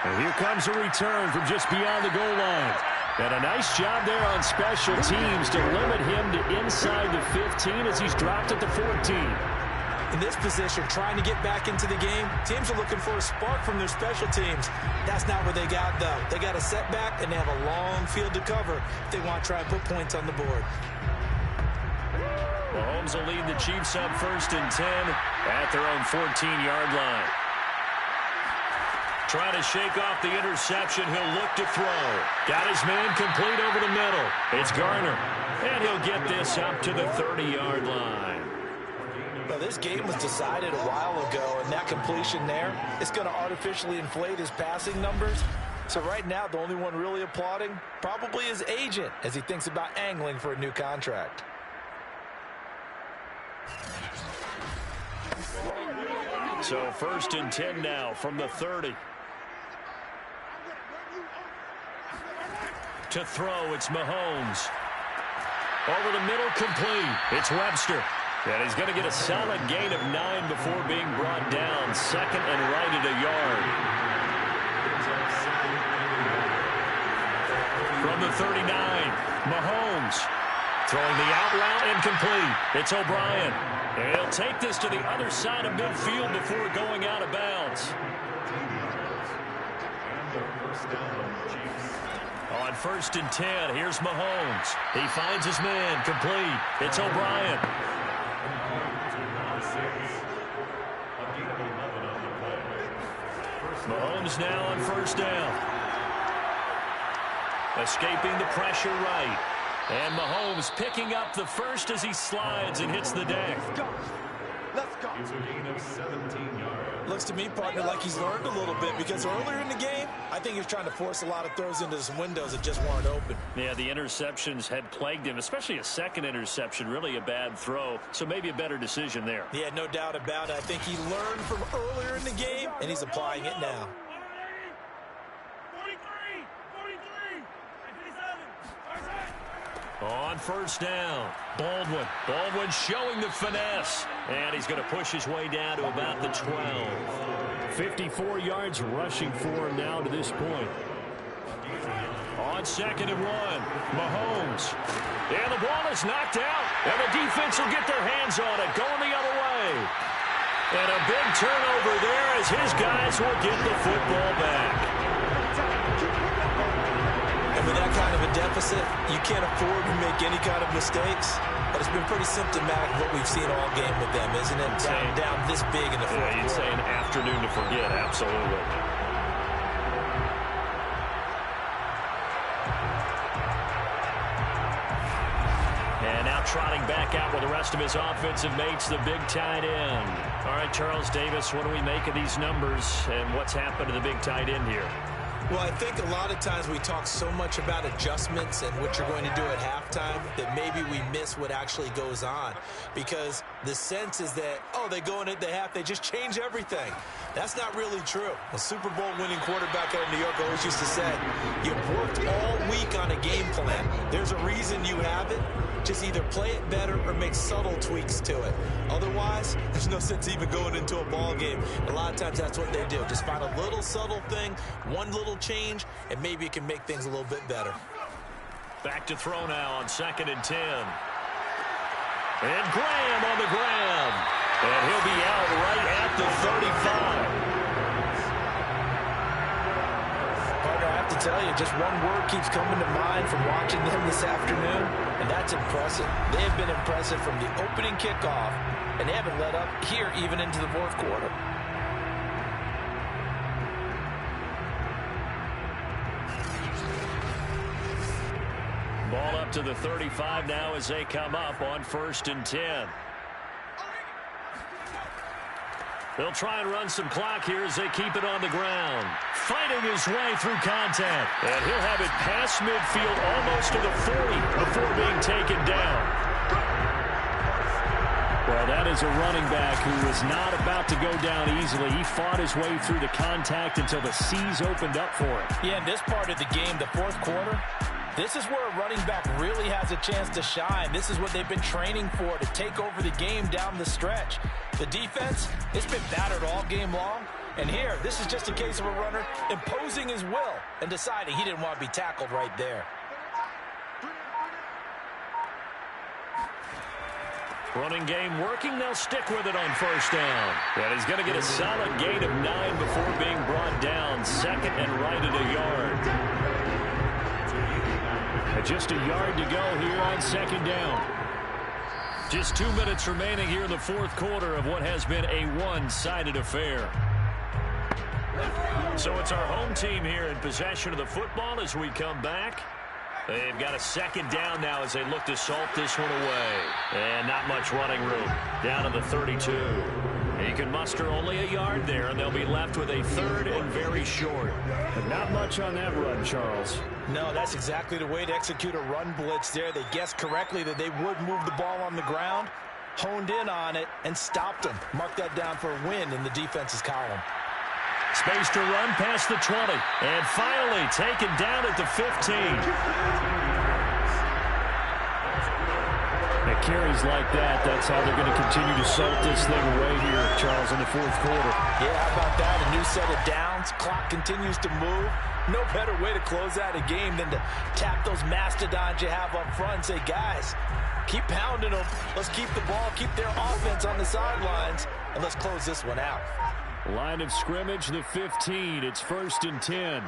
And here comes a return from just beyond the goal line. And a nice job there on special teams to limit him to inside the 15 as he's dropped at the 14. In this position, trying to get back into the game, teams are looking for a spark from their special teams. That's not what they got, though. They got a setback, and they have a long field to cover if they want to try and put points on the board. Mahomes will lead the Chiefs up 1st and 10 at their own 14-yard line. Trying to shake off the interception. He'll look to throw. Got his man complete over the middle. It's Garner. And he'll get this up to the 30-yard line. Well, this game was decided a while ago, and that completion there is going to artificially inflate his passing numbers. So right now, the only one really applauding probably his agent as he thinks about angling for a new contract. So 1st and 10 now from the 30. To throw, it's Mahomes. Over the middle, complete. It's Webster. And he's going to get a solid gain of 9 before being brought down. 2nd and right at a yard. From the 39, Mahomes. Throwing the out route and complete. It's O'Brien. And he'll take this to the other side of midfield before going out of bounds. On 1st and 10, here's Mahomes. He finds his man, complete. It's O'Brien. Mahomes now on 1st down. Escaping the pressure right. And Mahomes picking up the first as he slides and hits the deck. Let's go. Looks to me, partner, like he's learned a little bit because earlier in the game, I think he was trying to force a lot of throws into some windows that just weren't open. Yeah, the interceptions had plagued him, especially a second interception, really a bad throw. So maybe a better decision there. Yeah, no doubt about it. I think he learned from earlier in the game, and he's applying it now. On first down, Baldwin. Baldwin showing the finesse. And he's going to push his way down to about the 12. 54 yards rushing for him now to this point. On 2nd and 1, Mahomes. And the ball is knocked out. And the defense will get their hands on it, going the other way. And a big turnover there as his guys will get the football back. And with that kind of a deficit, you can't afford to make any kind of mistakes. But it's been pretty symptomatic of what we've seen all game with them, isn't it? Down this big in the fourth quarter. You'd say an afternoon to forget, absolutely. And now trotting back out with the rest of his offensive mates, the big tight end. All right, Charles Davis, what do we make of these numbers and what's happened to the big tight end here? Well, I think a lot of times we talk so much about adjustments and what you're going to do at halftime that maybe we miss what actually goes on. Because the sense is that, oh, they go in at the half, they just change everything. That's not really true. A Super Bowl winning quarterback out of New York always used to say, you've worked all week on a game plan. There's a reason you have it. Just either play it better or make subtle tweaks to it. Otherwise, there's no sense even going into a ball game. A lot of times that's what they do. Just find a little subtle thing, one little change, and maybe it can make things a little bit better. Back to throw now on 2nd and 10. And Graham on the ground. And he'll be out right at the 35. Partner, I have to tell you, just one word keeps coming to mind from watching them this afternoon, and that's impressive. They have been impressive from the opening kickoff, and they haven't let up here even into the fourth quarter. Ball up to the 35 now as they come up on 1st and 10. They'll try and run some clock here as they keep it on the ground. Fighting his way through contact. And he'll have it past midfield almost to the 40 before being taken down. Well, that is a running back who was not about to go down easily. He fought his way through the contact until the seas opened up for him. Yeah, in this part of the game, the fourth quarter, this is where a running back really has a chance to shine. This is what they've been training for, to take over the game down the stretch. The defense, it's been battered all game long. And here, this is just a case of a runner imposing his will and deciding he didn't want to be tackled right there. Running game working. They'll stick with it on 1st down. And he's going to get a solid gain of 9 before being brought down. 2nd and right at a yard. Just a yard to go here on 2nd down. Just 2 minutes remaining here in the fourth quarter of what has been a one-sided affair. So it's our home team here in possession of the football as we come back. They've got a 2nd down now as they look to salt this one away. And not much running room. Down to the 32. He can muster only a yard there, and they'll be left with a 3rd and very short. But not much on that run, Charles. No, that's exactly the way to execute a run blitz there. They guessed correctly that they would move the ball on the ground, honed in on it, and stopped them. Mark that down for a win in the defense's column. Space to run past the 20. And finally taken down at the 15. At carries like that, that's how they're going to continue to salt this thing away here, Charles, in the fourth quarter. Yeah, how about that? A new set of downs. Clock continues to move. No better way to close out a game than to tap those mastodons you have up front and say, guys, keep pounding them. Let's keep the ball, keep their offense on the sidelines, and let's close this one out. Line of scrimmage, the 15. It's 1st and 10.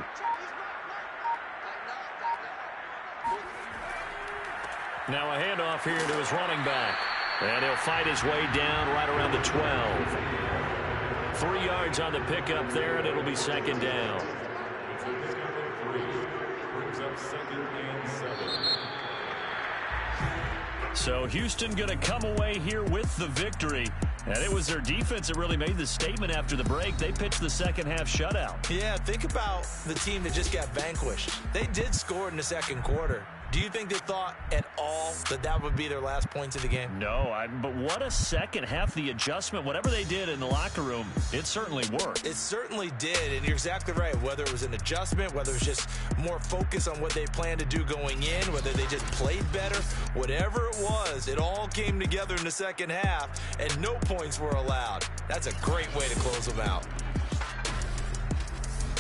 Now a handoff here to his running back. And he'll fight his way down right around the 12. 3 yards on the pickup there, and it'll be 2nd down. So Houston going to come away here with the victory. And it was their defense that really made the statement after the break. They pitched the second half shutout. Yeah, think about the team that just got vanquished. They did score in the second quarter, Do you think they thought at all that that would be their last points of the game? No, but what a second half. The adjustment, whatever they did in the locker room, it certainly worked. It certainly did, and you're exactly right. Whether it was an adjustment, whether it was just more focus on what they planned to do going in, whether they just played better, whatever it was, it all came together in the second half, and no points were allowed. That's a great way to close them out.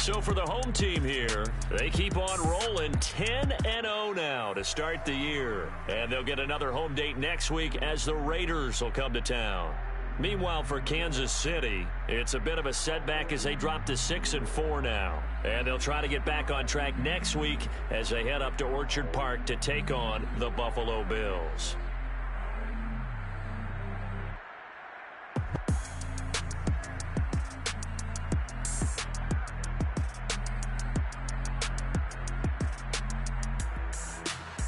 So for the home team here, they keep on rolling 10-0 now to start the year. And they'll get another home date next week as the Raiders will come to town. Meanwhile, for Kansas City, it's a bit of a setback as they drop to 6-4 now. And they'll try to get back on track next week as they head up to Orchard Park to take on the Buffalo Bills.